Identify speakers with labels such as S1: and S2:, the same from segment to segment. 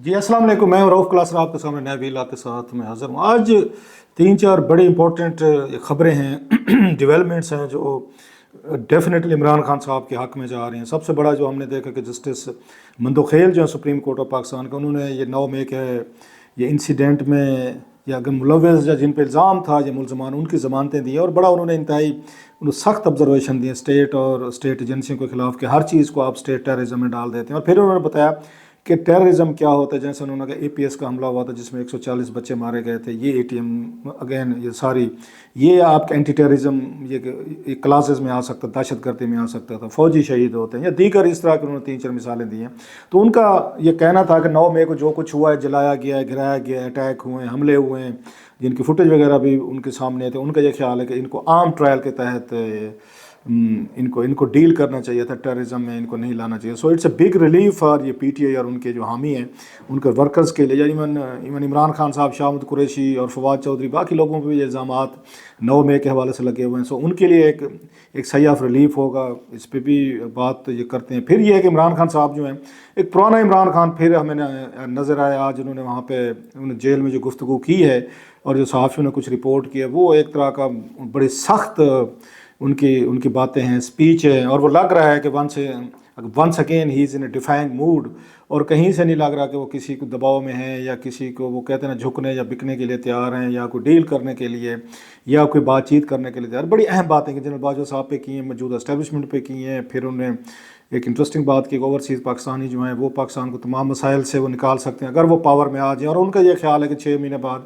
S1: جی السلام علیکم، میں رؤف کلاسر آپ کے سامنے نئے ویلا کے ساتھ میں حاضر ہوں۔ آج 3-4 بڑی امپورٹنٹ خبریں ہیں، ڈیولپمنٹس ہیں جو ڈیفینیٹلی عمران خان صاحب کے حق میں جا رہی ہیں۔ سب سے بڑا جو ہم نے دیکھا کہ جسٹس مندوخیل جو ہیں سپریم کورٹ آف پاکستان کا، انہوں نے یہ 9 مئی کے یہ انسیڈنٹ میں یا اگر ملوث یا جن پہ الزام تھا یہ ملزمان، ان کی ضمانتیں دی اور بڑا انہوں نے انتہائی سخت آبزرویشن دی اسٹیٹ اور اسٹیٹ ایجنسیوں کے خلاف کہ ہر چیز کو آپ اسٹیٹ ٹیررزم میں ڈال دیتے ہیں۔ اور پھر انہوں نے بتایا کہ ٹیررزم کیا ہوتا ہے، جیسے انہوں نے کہا APS کا حملہ ہوا تھا جس میں 140 بچے مارے گئے تھے، یہ ATM اگین یہ آپ کے اینٹی ٹیررزم یہ کلاسز میں آ سکتا، دہشت گردی میں آ سکتا تھا، فوجی شہید ہوتے ہیں یا دیگر اس طرح کے انہوں نے 3-4 مثالیں دی ہیں۔ تو ان کا یہ کہنا تھا کہ 9 مئی کو جو کچھ ہوا ہے، جلایا گیا ہے، گرایا گیا ہے، اٹیک ہوئے ہیں، حملے ہوئے ہیں، جن کی فوٹیج وغیرہ بھی ان کے سامنے تھے، ان کا یہ خیال ہے کہ ان کو عام ٹرائل کے تحت ان کو ڈیل کرنا چاہیے تھا، ٹیررزم میں ان کو نہیں لانا چاہیے۔ So it's a big relief for یہ PTI اور ان کے جو حامی ہیں ان کے ورکرز کے لیے، ایون عمران خان صاحب، شاہد قریشی اور فواد چودھری، باقی لوگوں پہ بھی یہ الزامات 9 مئی کے حوالے سے لگے ہوئے ہیں۔ سو ان کے لیے ایک صحیح آف ریلیف ہوگا، اس پہ بھی بات یہ کرتے ہیں۔ پھر یہ ہے کہ عمران خان صاحب جو ہیں، ایک پرانا عمران خان پھر ہمیں نظر آیا آج، انہوں نے وہاں پہ جیل میں جو گفتگو کی ہے اور جو صحافیوں نے کچھ رپورٹ کی ہے، وہ ایک طرح کا بڑی سخت ان کی باتیں ہیں، اسپیچ ہے، اور وہ لگ رہا ہے کہ once again he is in a defying mode, اور کہیں سے نہیں لگ رہا کہ وہ کسی کو دباؤ میں ہیں یا کسی کو وہ کہتے ہیں نا جھکنے یا بکنے کے لیے تیار ہیں، یا کوئی ڈیل کرنے کے لیے یا کوئی بات چیت کرنے کے لیے تیار۔ بڑی اہم باتیں کہ جنرل باجوہ صاحب پہ کی ہیں، موجودہ اسٹیبلشمنٹ پہ کی ہیں۔ پھر انہوں نے ایک انٹرسٹنگ بات کی کہ اوورسیز پاکستانی جو ہیں وہ پاکستان کو تمام مسائل سے وہ نکال سکتے ہیں اگر وہ پاور میں آ جائیں، اور ان کا یہ خیال ہے کہ 6 مہینے بعد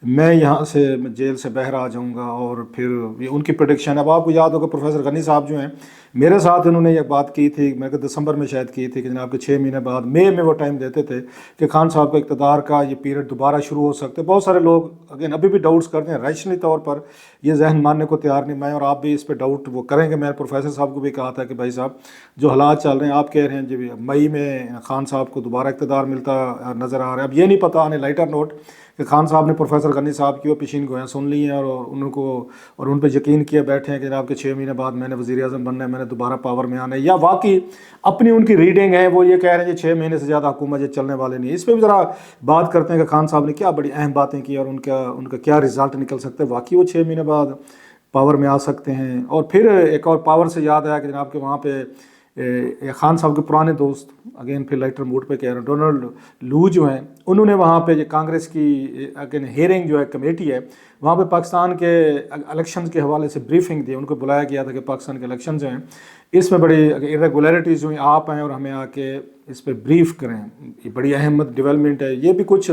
S1: میں یہاں سے جیل سے باہر آ جاؤں گا۔ اور پھر یہ ان کی پریڈکشن ہے۔ اب آپ کو یاد ہوگا پروفیسر غنی صاحب جو ہیں میرے ساتھ، انہوں نے یہ بات کی تھی، میں کہ دسمبر میں شاید کی تھی، کہ جناب کے 6 مہینے بعد مئی میں وہ ٹائم دیتے تھے کہ خان صاحب کا اقتدار کا یہ پیریڈ دوبارہ شروع ہو سکتے۔ بہت سارے لوگ اگین ابھی بھی ڈاؤٹس کرتے ہیں، ریشنلی طور پر یہ ذہن ماننے کو تیار نہیں۔ میں اور آپ بھی اس پہ ڈاؤٹ وہ کریں گے۔ میں پروفیسر صاحب کو بھی کہا تھا کہ بھائی صاحب جو حالات چل رہے ہیں، آپ کہہ رہے ہیں جی مئی میں خان صاحب کو دوبارہ اقتدار ملتا نظر آ رہا ہے۔ اب یہ نہیں پتہ آنے لائٹر نوٹ کہ خان صاحب نے پروفیسر غنی صاحب کی وہ پیشین گویاں سن لی ہیں اور ان پہ یقین کیا بیٹھے ہیں کہ جناب کے 6 مہینے بعد میں نے وزیر اعظم بننا ہے، میں نے دوبارہ پاور میں آنا ہے، یا واقعی اپنی ان کی ریڈنگ ہے، وہ یہ کہہ رہے ہیں کہ 6 مہینے سے زیادہ حکومت یہ چلنے والے نہیں۔ اس پہ بھی ذرا بات کرتے ہیں کہ خان صاحب نے کیا بڑی اہم باتیں کی اور ان کا کیا رزلٹ نکل سکتا ہے، واقعی وہ 6 مہینے بعد پاور میں آ سکتے ہیں۔ اور پھر ایک اور پاور سے یاد آیا کہ جناب کے وہاں پہ خان صاحب کے پرانے دوست، اگین پھر لائٹر موڈ پہ کہہ رہے ہیں، ڈونلڈ لو جو ہیں، انہوں نے وہاں پہ یہ کانگریس کی اگین ہیئرنگ جو ہے کمیٹی ہے، وہاں پہ پاکستان کے الیکشنز کے حوالے سے بریفنگ دی۔ ان کو بلایا گیا تھا کہ پاکستان کے الیکشنز جو ہیں اس میں بڑی irregularities ہوئی، آپ ہیں اور ہمیں آ کے اس پہ بریف کریں۔ یہ بڑی اہم ڈیولپمنٹ ہے۔ یہ بھی کچھ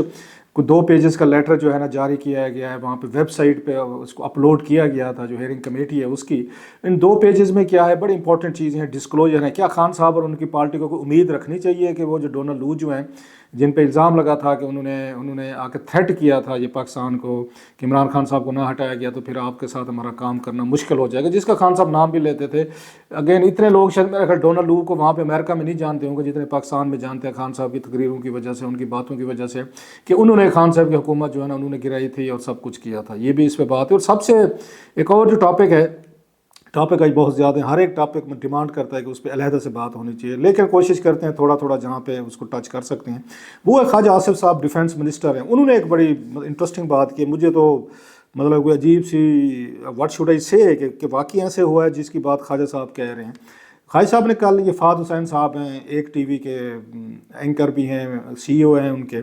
S1: 2 پیجز کا لیٹر جو ہے نا جاری کیا گیا ہے، وہاں پہ ویب سائٹ پہ اس کو اپلوڈ کیا گیا تھا، جو ہیئرنگ کمیٹی ہے اس کی۔ ان 2 پیجز میں کیا ہے، بڑی امپورٹنٹ چیزیں ہیں، ڈسکلوجر ہے۔ کیا خان صاحب اور ان کی پارٹی کو کوئی امید رکھنی چاہیے کہ وہ جو ڈونلڈ لو جو ہیں، جن پہ الزام لگا تھا کہ انہوں نے آ کے تھریٹ کیا تھا یہ پاکستان کو کہ عمران خان صاحب کو نہ ہٹایا گیا تو پھر آپ کے ساتھ ہمارا کام کرنا مشکل ہو جائے گا، جس کا خان صاحب نام بھی لیتے تھے۔ اگین اتنے لوگ شاید میرے خیال ڈونلڈ لو کو وہاں پہ امریکہ میں نہیں جانتے ہوں گے جتنے پاکستان میں جانتے ہیں، خان صاحب کی تقریروں کی وجہ سے، ان کی باتوں کی وجہ سے، کہ انہوں نے خان صاحب کی حکومت جو ہے نا انہوں نے گرائی تھی اور سب کچھ کیا تھا۔ یہ بھی اس پہ بات ہے۔ اور سب سے ایک اور جو ٹاپک ہے، ٹاپک آج بہت زیادہ ہیں، ہر ایک ٹاپک میں ڈیمانڈ کرتا ہے کہ اس پہ علیحدہ سے بات ہونی چاہیے، لیکن کوشش کرتے ہیں تھوڑا تھوڑا جہاں پہ اس کو ٹچ کر سکتے ہیں۔ وہ ہے خواجہ آصف صاحب، ڈیفینس منسٹر ہیں، انہوں نے ایک بڑی انٹرسٹنگ بات کی، مجھے تو مطلب کوئی عجیب سی واٹ شوڈ آئی سے کہ واقعی ایسے ہوا ہے جس کی بات خواجہ صاحب کہہ رہے ہیں۔ خواجہ صاحب نے کل، یہ فہد حسین صاحب ہیں، ایک ٹی وی کے اینکر بھی ہیں، CEO ہیں ان کے،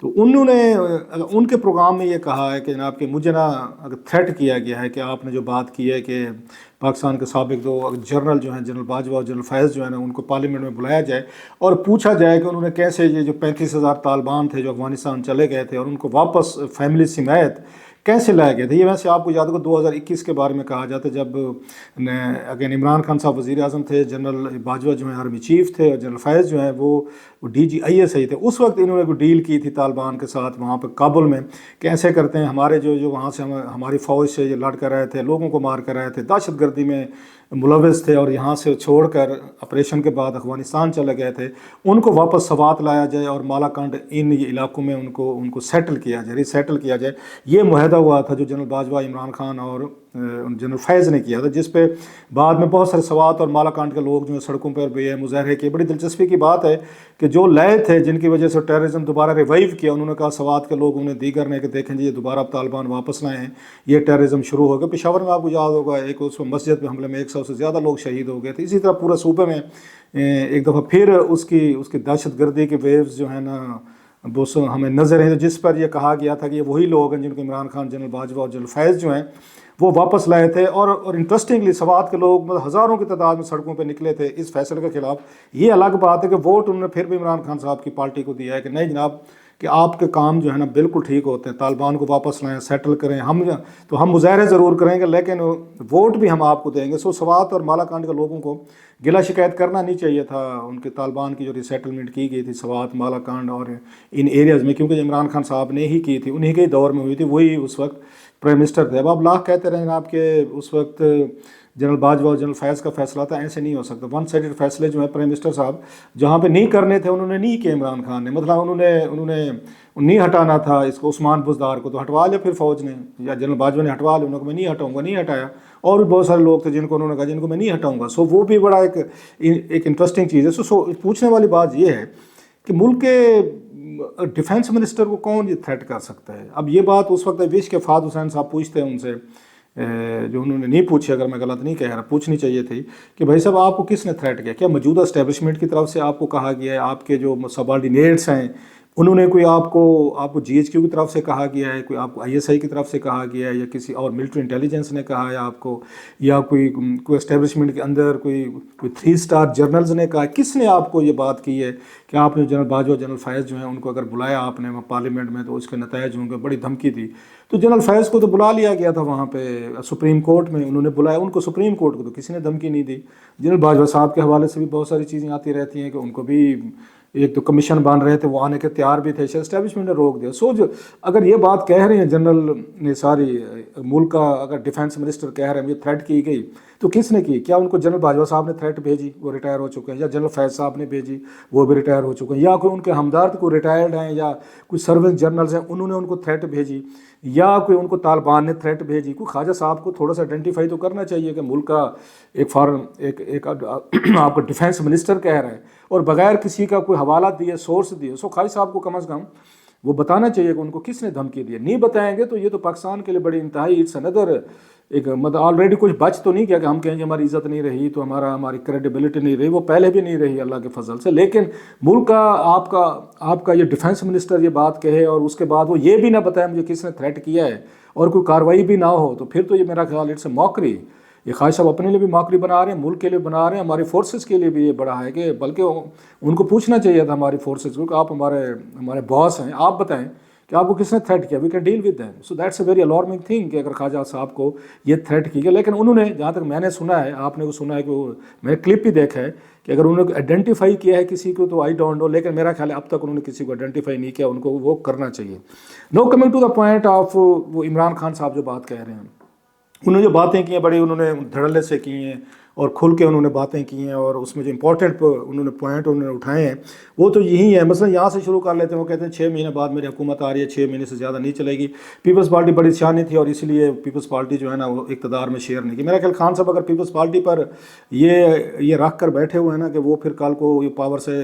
S1: تو انہوں نے ان کے پروگرام میں یہ کہا ہے کہ جناب کہ مجھے نا تھریٹ کیا گیا ہے کہ آپ نے جو بات کی ہے کہ پاکستان کے سابق 2 جنرل جو ہیں، جنرل باجوہ اور جنرل فیض جو ہے نا، ان کو پارلیمنٹ میں بلایا جائے اور پوچھا جائے کہ انہوں نے کیسے یہ جو 35,000 طالبان تھے جو افغانستان چلے گئے تھے اور ان کو واپس فیملی سمیت کیسے لائے گئے تھے۔ یہ ویسے آپ کو یاد ہوگا 2021 کے بارے میں کہا جاتا ہے، جب اگین عمران خان صاحب وزیر اعظم تھے، جنرل باجوہ جو ہیں آرمی چیف تھے اور جنرل فیض جو ہیں وہ DGISI تھے۔ اس وقت انہوں نے کوئی ڈیل کی تھی طالبان کے ساتھ وہاں پہ کابل میں، کیسے کرتے ہیں ہمارے جو وہاں سے ہماری فوج سے یہ لڑ کر رہے تھے، لوگوں کو مار کر رہے تھے، دہشت گردی میں ملوث تھے اور یہاں سے چھوڑ کر آپریشن کے بعد افغانستان چلے گئے تھے، ان کو واپس سوات لایا جائے اور مالاکنڈ ان یہ علاقوں میں ان کو سیٹل کیا جائے، ری سیٹل کیا جائے۔ یہ معاہدہ معاہدہ ہوا تھا جو جنرل باجوہ، عمران خان اور جنرل فیض نے کیا تھا، جس پہ بعد میں بہت سارے سوات اور مالاکنڈ کے لوگ جو ہیں سڑکوں پر بھی مظاہرے کیے۔ بڑی دلچسپی کی بات ہے کہ جو لئے تھے جن کی وجہ سے ٹیررزم دوبارہ ریوائیو کیا، انہوں نے کہا سوات کے لوگوں نے دیگر نے کہ دیکھیں جی یہ دوبارہ اب طالبان واپس لائے ہیں، یہ ٹیررزم شروع ہو گیا۔ پشاور میں آپ کو یاد ہوگا ایک اس مسجد پہ حملے میں 100 سے زیادہ لوگ شہید ہو گئے تھے۔ اسی طرح پورے صوبے میں ایک دفعہ پھر اس کی دہشت گردی کے ویوز جو ہیں نا وہ ہمیں نظر ہیں، جس پر یہ کہا گیا تھا کہ یہ وہی لوگ ہیں جن کو عمران خان، جنرل باجوہ اور جنرل فیض جو ہیں وہ واپس لائے تھے۔ اور انٹرسٹنگلی سوات کے لوگ مطلب ہزاروں کی تعداد میں سڑکوں پہ نکلے تھے اس فیصلے کے خلاف۔ یہ الگ بات ہے کہ ووٹ انہوں نے پھر بھی عمران خان صاحب کی پارٹی کو دیا ہے کہ نہیں جناب، کہ آپ کے کام جو ہے نا بالکل ٹھیک ہوتے ہیں، طالبان کو واپس لائیں، سیٹل کریں، ہم مظاہرے ضرور کریں گے لیکن ووٹ بھی ہم آپ کو دیں گے۔ سو سوات اور مالاکنڈ کے لوگوں کو گلا شکایت کرنا نہیں چاہیے تھا ان کے طالبان کی جو ریسیٹلمنٹ کی گئی تھی سوات، مالاکنڈ اور ان ایریاز میں، کیونکہ عمران خان صاحب نے ہی کی تھی، انہی کے دور میں ہوئی تھی، وہی اس وقت پرائم منسٹر تھے۔ اب آپ لاکھ کہتے رہے جناب کہ اس وقت جنرل باجوہ اور جنرل فیض کا فیصلہ تھا، ایسے نہیں ہو سکتا۔ ون سائیڈڈ فیصلے جو ہیں پرائم منسٹر صاحب جہاں پہ نہیں کرنے تھے انہوں نے نہیں کیے عمران خان نے، مطلب انہوں نے نہیں ہٹانا تھا اس کو عثمان بزدار کو تو ہٹوا لیا پھر فوج نے، یا جنرل باجوہ نے ہٹوا لیا، انہوں نے میں نہیں ہٹاؤں گا، نہیں ہٹایا۔ اور بھی بہت سارے لوگ تھے جن کو انہوں نے کہا جن کو میں نہیں ہٹاؤں گا۔ سو وہ بھی بڑا ایک انٹرسٹنگ چیز ہے۔ سو پوچھنے والی بات یہ ہے کہ ملک کے ڈیفینس منسٹر کو کون یہ تھریٹ کر سکتا ہے؟ اب یہ بات اس وقت وش کے فہد حسین صاحب پوچھتے ہیں ان سے، جو انہوں نے نہیں پوچھی، اگر میں غلط نہیں کہہ رہا، پوچھنی چاہیے تھی کہ بھائی صاحب آپ کو کس نے تھریٹ کیا؟ کیا موجودہ اسٹیبلشمنٹ کی طرف سے آپ کو کہا گیا ہے، آپ کے جو سبارڈینیٹس ہیں انہوں نے کوئی آپ کو جی ایچ کیو کی طرف سے کہا گیا ہے، کوئی آپ کو آئی ایس آئی کی طرف سے کہا گیا ہے، یا کسی اور ملٹری انٹیلیجنس نے کہا ہے آپ کو، یا کوئی اسٹیبلشمنٹ کے اندر کوئی 3 اسٹار جرنلز نے کہا؟ کس نے آپ کو یہ بات کی ہے کہ آپ نے جنرل باجوہ، جنرل فیض جو ہیں ان کو اگر بلایا آپ نے پارلیمنٹ میں تو اس کے نتائج ہوں گے؟ بڑی دھمکی دی۔ تو جنرل فیض کو تو بلا لیا گیا تھا وہاں پہ سپریم کورٹ میں، انہوں نے بلایا ان کو، سپریم کورٹ کو تو کسی نے دھمکی نہیں دی۔ جنرل باجوہ صاحب کے حوالے سے بھی بہت ساری چیزیں آتی رہتی ہیں کہ ان کو بھی ایک تو کمیشن بن رہے تھے، وہ آنے کے تیار بھی تھے، اسٹیبلشمنٹ نے روک دیا۔ سو اگر یہ بات کہہ رہے ہیں جنرل نے ساری ملک کا، اگر ڈیفینس منسٹر کہہ رہے ہیں مجھے تھریٹ کی گئی، تو کس نے کی؟ کیا ان کو جنرل باجوہ صاحب نے تھریٹ بھیجی، وہ ریٹائر ہو چکے ہیں، یا جنرل فیض صاحب نے بھیجی، وہ بھی ریٹائر ہو چکے ہیں، یا کوئی ان کے ہمدرد کو ریٹائرڈ ہیں یا کوئی سروس جرنلز ہیں انہوں نے ان کو تھریٹ بھیجی، یا کوئی ان کو طالبان نے تھریٹ بھیجی؟ کوئی خواجہ صاحب کو تھوڑا سا آئیڈینٹیفائی تو کرنا چاہیے کہ ملک کا ایک فارن ایک آپ کا ڈیفینس منسٹر کہہ رہا ہے اور بغیر کسی کا کوئی حوالہ دیے، سورس دیے، سو خواجہ صاحب کو کم از کم وہ بتانا چاہیے کہ ان کو کس نے دھمکی دی ہے۔ نہیں بتائیں گے تو یہ تو پاکستان کے لیے بڑی انتہائی اٹس اندر ایک مطلب آلریڈی کچھ بچ تو نہیں کیا کہ ہم کہیں گے ہماری عزت نہیں رہی تو ہماری کریڈیبلٹی نہیں رہی، وہ پہلے بھی نہیں رہی اللہ کے فضل سے، لیکن ملک کا آپ کا یہ ڈیفینس منسٹر یہ بات کہے اور اس کے بعد وہ یہ بھی نہ بتائے مجھے کس نے تھریٹ کیا ہے اور کوئی کارروائی بھی نہ ہو، تو پھر تو یہ میرا خیال اٹس اے موکری۔ یہ خواجہ صاحب اپنے لیے بھی موکری بنا رہے ہیں، ملک کے لیے بنا رہے ہیں، ہماری فورسز کے لیے بھی یہ بڑا ہے کہ بلکہ ان کو پوچھنا چاہیے تھا ہماری فورسز کو کہ آپ ہمارے باس ہیں، آپ بتائیں کہ آپ کو کس نے تھریٹ کیا، we can deal with them. So that's a very alarming thing کہ اگر خواجہ صاحب کو یہ تھریٹ کی گیا، لیکن انہوں نے جہاں تک میں نے سنا ہے، آپ نے وہ سنا ہے کہ میں کلپ بھی دیکھا ہے کہ اگر انہوں نے آئیڈینٹیفائی کیا ہے کسی کو تو آئی ڈونٹ نو، لیکن میرا خیال ہے اب تک انہوں نے کسی کو آئیڈینٹیفائی نہیں کیا، ان کو وہ کرنا چاہیے۔ No coming to the point of وہ عمران خان صاحب جو بات کہہ رہے ہیں، انہوں نے جو باتیں کی ہیں بڑی انہوں نے دھڑلے سے کی ہیں اور کھل کے انہوں نے باتیں کی ہیں، اور اس میں جو امپورٹنٹ انہوں نے پوائنٹ انہوں نے اٹھائے ہیں وہ تو یہی ہے۔ مثلا یہاں سے شروع کر لیتے ہیں، وہ کہتے ہیں 6 مہینے بعد میری حکومت آ رہی ہے، 6 مہینے سے زیادہ نہیں چلے گی، پیپلز پارٹی بڑی شانی تھی اور اسی لیے پیپلز پارٹی جو ہے نا وہ اقتدار میں شیئر نہیں کی۔ میرا خیال خان صاحب اگر پیپلز پارٹی پر یہ رکھ کر بیٹھے ہوئے ہیں نا کہ وہ پھر کل کو یہ پاور سے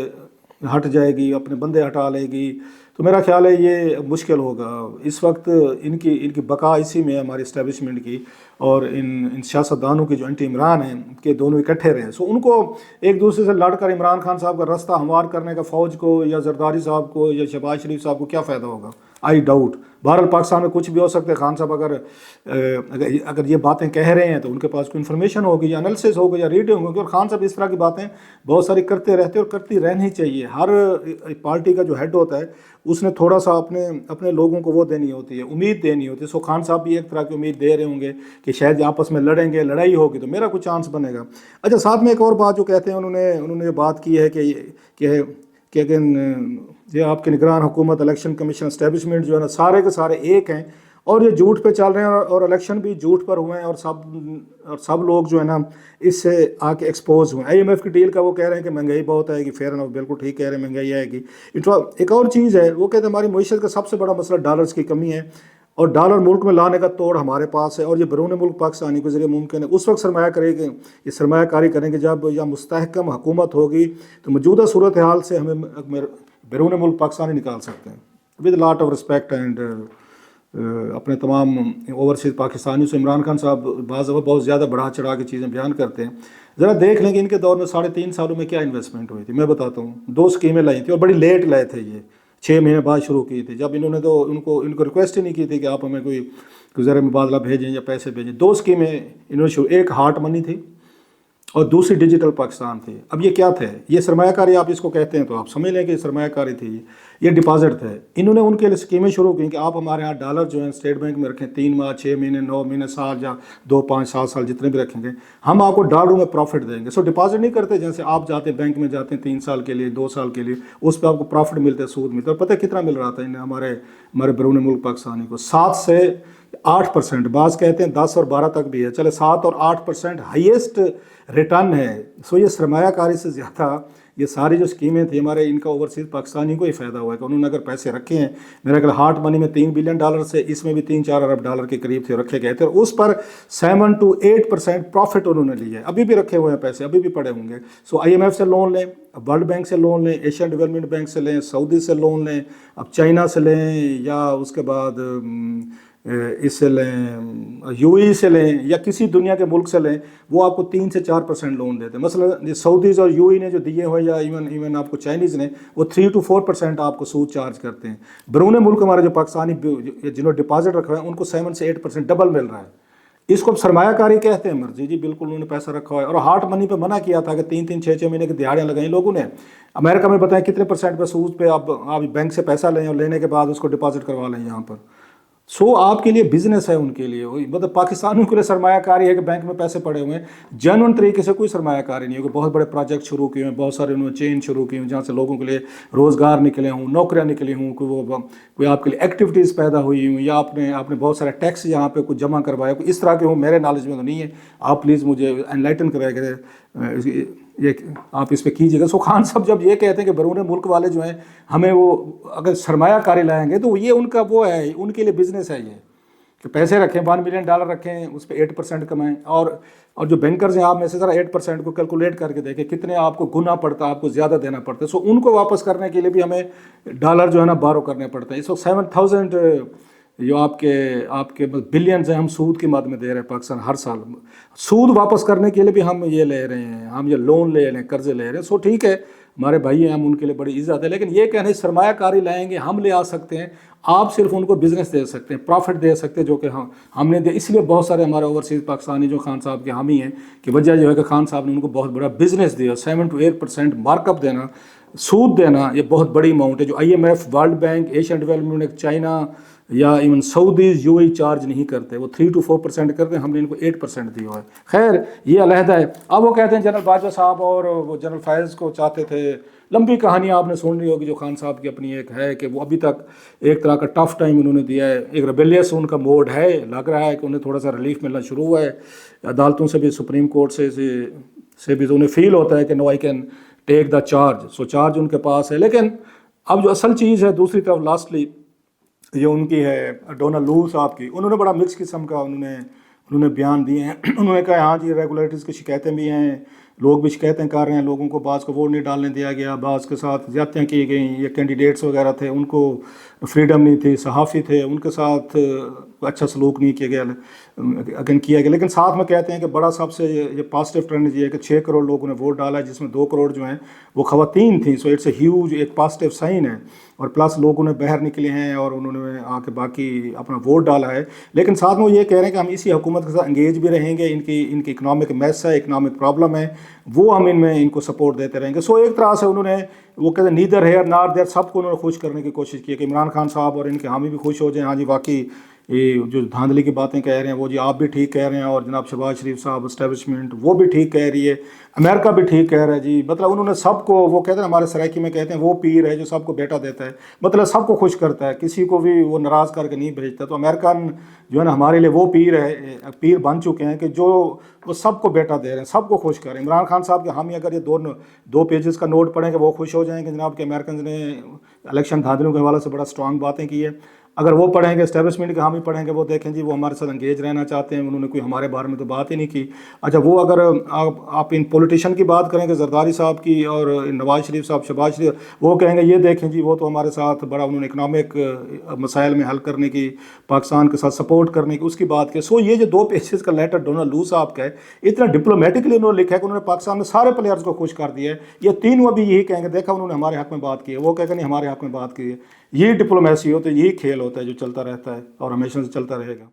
S1: ہٹ جائے گی، اپنے بندے ہٹا لے گی، تو میرا خیال ہے یہ مشکل ہوگا۔ اس وقت ان کی بقا اسی میں ہے ہماری اسٹیبلشمنٹ کی، اور ان سیاستدانوں کے جو اینٹی عمران ہیں کہ دونوں اکٹھے رہیں، سو ان کو ایک دوسرے سے لڑ کر عمران خان صاحب کا رستہ ہموار کرنے کا فوج کو یا زرداری صاحب کو یا شہباز شریف صاحب کو کیا فائدہ ہوگا؟ I doubt. بہرحال پاکستان میں کچھ بھی ہو سکتا ہے، خان صاحب اگر یہ باتیں کہہ رہے ہیں تو ان کے پاس کوئی انفارمیشن ہوگی یا انالیسس ہوگا یا ریڈنگ ہوگی، اور خان صاحب اس طرح کی باتیں بہت ساری کرتے رہتے اور کرتی رہنی چاہیے۔ ہر پارٹی کا جو ہیڈ ہوتا ہے اس نے تھوڑا سا اپنے لوگوں کو وہ دینی ہوتی ہے، امید دینی ہوتی ہے۔ سو خان صاحب بھی ایک طرح کی امید دے رہے ہوں گے کہ شاید آپس میں لڑیں گے، لڑائی ہوگی تو میرا کچھ چانس بنے گا۔ اچھا، ساتھ میں ایک اور بات جو کہتے ہیں انہوں نے بات کی ہے کہ یہ آپ کے نگران حکومت، الیکشن کمیشن، اسٹیبلشمنٹ جو ہے نا سارے کے سارے ایک ہیں اور یہ جھوٹ پہ چل رہے ہیں، اور الیکشن بھی جھوٹ پر ہوئے ہیں، اور سب لوگ جو ہے نا اس سے آ کے ایکسپوز ہوئے ہیں۔ آئی ایم ایف کی ڈیل کا وہ کہہ رہے ہیں کہ مہنگائی بہت آئے گی، فیئر اینڈ بالکل ٹھیک کہہ رہے ہیں مہنگائی آئے گی۔ ایک اور چیز ہے، وہ کہتے ہیں ہماری معیشت کا سب سے بڑا مسئلہ ڈالرز کی کمی ہے، اور ڈالر ملک میں لانے کا توڑ ہمارے پاس ہے، اور یہ بیرون ملک پاکستانی کے ذریعے ممکن ہے۔ اس وقت سرمایہ کریں گے، یہ سرمایہ کاری کریں گے جب یا مستحکم حکومت ہوگی، تو موجودہ صورتحال سے ہمیں بیرون ملک پاکستانی نکال سکتے ہیں with lot of respect and اپنے تمام اوورسیز پاکستانیوں سے۔ عمران خان صاحب بعض دفعہ بہت زیادہ بڑھا چڑھا کے چیزیں بیان کرتے ہیں، ذرا دیکھ لیں کہ ان کے دور میں 3.5 سالوں میں کیا انویسٹمنٹ ہوئی تھی۔ میں بتاتا ہوں، 2 اسکیمیں لائی تھیں اور بڑی لیٹ لائے تھے، یہ 6 مہینے بعد شروع کی تھی، جب انہوں نے تو ان کو ریکویسٹ ہی نہیں کی تھی کہ آپ ہمیں کوئی زر مبادلہ بھیجیں یا پیسے بھیجیں۔ 2 اسکیمیں انہوں نے شروع، ایک ہارٹ منی تھی اور دوسری ڈیجیٹل پاکستان تھی۔ اب یہ کیا تھے؟ یہ سرمایہ کاری آپ اس کو کہتے ہیں تو آپ سمجھ لیں کہ سرمایہ کاری تھی، یہ ڈپازٹ تھے۔ انہوں نے ان کے لیے اسکیمیں شروع کی کہ آپ ہمارے ہاں ڈالر جو ہیں اسٹیٹ بینک میں رکھیں، 3 ماہ 6 مہینے 9 مہینے سال یا 2 5 7 سال جتنے بھی رکھیں گے، ہم آپ کو ڈالروں میں پروفٹ دیں گے۔ سو ڈپازٹ نہیں کرتے، جیسے آپ جاتے ہیں بینک میں جاتے ہیں 3 سال کے لیے 2 سال کے لیے، اس پہ آپ کو پروفٹ ملتا ہے، سود ملتا ہے۔ اور پتہ کتنا مل رہا تھا انہیں ہمارے بیرون ملک پاکستانی کو؟ 7 سے 8%، بعض کہتے ہیں 10 اور 12 تک بھی ہے، چلے 7 اور 8% ہائیسٹ ریٹرن ہے۔ سو یہ سرمایہ کاری سے زیادہ یہ ساری جو اسکیمیں تھیں ہمارے، ان کا اوورسیز پاکستانی کو ہی فائدہ ہوا ہے کہ انہوں نے اگر پیسے رکھے ہیں، میرا خیال ہارٹ منی میں $3 بلین سے، اس میں بھی 3-4 ارب ڈالر کے قریب تھے رکھے گئے تھے، اور اس پر 7 to 8% پروفٹ انہوں نے لیا ہے۔ ابھی بھی رکھے ہوئے ہیں پیسے، ابھی بھی پڑے ہوں گے۔ سو IMF سے لون لیں، ورلڈ بینک سے لون لیں، ایشین ڈیولپمنٹ بینک سے لیں، سعودی سے لون لیں، اب چائنا سے لیں، یا اس کے بعد اس سے لیں، UAE سے لیں، یا کسی دنیا کے ملک سے لیں، وہ آپ کو 3 سے 4% لون دیتے ہیں۔ مثلا سعودیز اور UAE نے جو دیے ہوئے، یا ایون آپ کو چائنیز نے، وہ 3 to 4% آپ کو سود چارج کرتے ہیں۔ بیرون ملک ہمارے جو پاکستانی جنہوں نے ڈپازٹ رکھا ہے ان کو 7 سے 8% ڈبل مل رہا ہے۔ اس کو سرمایہ کاری کہتے ہیں مرضی جی، بالکل انہوں نے پیسہ رکھا ہوا ہے۔ اور ہارٹ منی پہ منع کیا تھا کہ 3-3 6-6 مہینے کی دیہاڑیاں لگائیں لوگوں نے۔ امریکہ میں بتائیں کتنے % پہ سود پہ آپ بینک سے پیسہ لیں اور لینے کے بعد اس کو ڈپازٹ کروا لیں یہاں پر۔ سو آپ کے لیے بزنس ہے، ان کے لیے مطلب پاکستانیوں کے لیے سرمایہ کاری ہے کہ بینک میں پیسے پڑے ہوئے ہیں۔ جنون طریقے سے کوئی سرمایہ کاری نہیں ہے کہ بہت بڑے پروجیکٹ شروع کیے ہیں، بہت سارے انہوں نے چین شروع کی ہیں جہاں سے لوگوں کے لیے روزگار نکلے ہوں، نوکریاں نکلی ہوں، کوئی آپ کے لیے ایکٹیویٹیز پیدا ہوئی ہوں، یا آپ نے بہت سارے ٹیکس یہاں پہ کچھ جمع کروایا، کوئی اس طرح کے ہوں، میرے نالج میں تو نہیں ہے۔ آپ پلیز مجھے انلائٹن کرائے کہ یہ آپ اس پہ کیجیے گا۔ سو خان صاحب جب یہ کہتے ہیں کہ بیرون ملک والے جو ہیں ہمیں وہ اگر سرمایہ کاری لائیں گے، تو یہ ان کا وہ ہے، ان کے لیے بزنس ہے یہ کہ پیسے رکھیں، $1 بلین رکھیں، اس پہ 8% کمائیں۔ اور جو بینکرز ہیں، آپ میں سے ذرا 8% کو کیلکولیٹ کر کے دیکھیں کتنے آپ کو گنا پڑتا ہے، آپ کو زیادہ دینا پڑتا ہے۔ سو ان کو واپس کرنے کے لیے بھی ہمیں ڈالر جو ہے نا بارو کرنے پڑتے ہیں۔ اس وقت 7,000 جو آپ کے بلینز ہیں ہم سود کی مد میں دے رہے ہیں پاکستان ہر سال۔ سود واپس کرنے کے لیے بھی ہم یہ لے رہے ہیں، ہم یہ لون لے رہے ہیں، قرضے لے رہے ہیں۔ سو ٹھیک ہے، ہمارے بھائی ہیں، ہم ان کے لیے بڑی عزت ہے، لیکن یہ کہنے سرمایہ کاری لائیں گے، ہم لے آ سکتے ہیں، آپ صرف ان کو بزنس دے سکتے ہیں، پروفٹ دے سکتے ہیں، جو کہ ہم نے دے۔ اس لیے بہت سارے ہمارے اوورسیز پاکستانی جو خان صاحب کے حامی ہیں، کہ وجہ جو ہے کہ خان صاحب نے ان کو بہت بڑا بزنس دیا۔ 7 to 8% مارک اپ دینا، سود دینا، یہ بہت بڑی اماؤنٹ ہے جو IMF، world bank, Asian development bank, China یا ایون سعودیز UAE چارج نہیں کرتے، وہ 3 to 4% کرتے ہیں، ہم نے ان کو 8% دیا ہوا ہے۔ خیر یہ علیحدہ ہے۔ اب وہ کہتے ہیں جنرل باجوہ صاحب اور وہ جنرل فیض کو چاہتے تھے، لمبی کہانی آپ نے سن لی ہوگی جو خان صاحب کی اپنی ایک ہے کہ وہ ابھی تک ایک طرح کا ٹف ٹائم انہوں نے دیا ہے، ایک ریبیلیس ان کا موڈ ہے، لگ رہا ہے کہ انہیں تھوڑا سا ریلیف ملنا شروع ہوا ہے، عدالتوں سے بھی، سپریم کورٹ سے بھی انہیں فیل ہوتا ہے کہ no I can take the charge. So charge ان کے پاس ہے، لیکن اب جو اصل چیز ہے دوسری طرف لاسٹلی جو ان کی ہے ڈونلڈ لو صاحب کی، انہوں نے بڑا مکس قسم کا انہوں نے بیان دیے ہیں۔ انہوں نے کہا ہاں جی ریگولیٹرز کی شکایتیں بھی ہیں، لوگ بھی شکایتیں کر رہے ہیں، لوگوں کو بعض کو ووٹ نہیں ڈالنے دیا گیا، بعض کے ساتھ زیادتیاں کی گئیں، یہ کینڈیڈیٹس وغیرہ تھے ان کو فریڈم نہیں تھی، صحافی تھے ان کے ساتھ اچھا سلوک نہیں کیا گیا، لیکن ساتھ میں کہتے ہیں کہ بڑا سب سے یہ پازیٹیو ٹرینڈ یہ ہے کہ 6 کروڑ لوگوں نے ووٹ ڈالا ہے، جس میں 2 کروڑ جو ہیں وہ خواتین تھیں۔ سو اٹس اے ہیوج ایک پازیٹیو سائن ہے، اور پلس لوگوں نے باہر نکلے ہیں اور انہوں نے آ کے باقی اپنا ووٹ ڈالا ہے۔ لیکن ساتھ میں وہ یہ کہہ رہے ہیں کہ ہم اسی حکومت کے ساتھ انگیج بھی رہیں گے، ان کی اکنامک میس ہے، اکنامک پرابلم ہے، وہ ہم ان کو سپورٹ دیتے رہیں گے۔ سو ایک طرح سے انہوں نے وہ کہتے ہیں نیدر ہیئر نار دیر، سب کو انہوں نے خوش کرنے کی کوشش کی ہے کہ عمران خان صاحب اور ان کے حامی بھی خوش ہو جائیں، ہاں جی واقعی یہ جو دھاندلی کی باتیں کہہ رہے ہیں وہ جی آپ بھی ٹھیک کہہ رہے ہیں، اور جناب شہباز شریف صاحب اسٹیبلشمنٹ وہ بھی ٹھیک کہہ رہی ہے، امریکہ بھی ٹھیک کہہ رہا ہے جی۔ مطلب انہوں نے سب کو، وہ کہتے ہیں ہمارے سرائکی میں کہتے ہیں وہ پیر ہے جو سب کو بیٹا دیتا ہے، مطلب سب کو خوش کرتا ہے، کسی کو بھی وہ ناراض کر کے نہیں بھیجتا۔ تو امریکن جو ہے نا ہمارے لیے وہ پیر بن چکے ہیں کہ جو وہ سب کو بیٹا دے رہے ہیں، سب کو خوش کر رہے ہیں۔ عمران خان صاحب کے حامی اگر یہ 2 پیجز کا نوٹ پڑھیں کہ وہ خوش ہو جائیں کہ جناب کہ امریکنز نے الیکشن دھاندلیوں کے حوالے سے بڑا سٹرانگ باتیں کی ہے۔ اگر وہ پڑھیں گے اسٹیبلشمنٹ کے حامی پڑھیں گے، وہ دیکھیں جی وہ ہمارے ساتھ انگیج رہنا چاہتے ہیں، انہوں نے کوئی ہمارے بارے میں تو بات ہی نہیں کی۔ اچھا وہ اگر آپ ان پولیٹیشین کی بات کریں گے، زرداری صاحب کی اور نواز شریف صاحب، شہباز شریف، وہ کہیں گے یہ دیکھیں جی وہ تو ہمارے ساتھ بڑا انہوں نے اکنامک مسائل میں حل کرنے کی، پاکستان کے ساتھ سپورٹ کرنے کی اس کی بات کی۔ سو یہ جو 2 پیجز کا لیٹر ڈونلڈ لو صاحب کا ہے، اتنا ڈپلومیٹکلی انہوں نے لکھا ہے کہ انہوں نے پاکستان میں سارے پلیئرز کو خوش کر دیا ہے۔ یہ تینوں ابھی یہی کہیں گے دیکھا انہوں نے ہمارے حق میں بات کی ہے، وہ کہے گا نہیں ہمارے حق میں بات کی ہے۔ یہی ڈپلومیسی ہوتا ہے، یہی کھیل ہوتا ہے جو چلتا رہتا ہے اور ہمیشہ سے چلتا رہے گا۔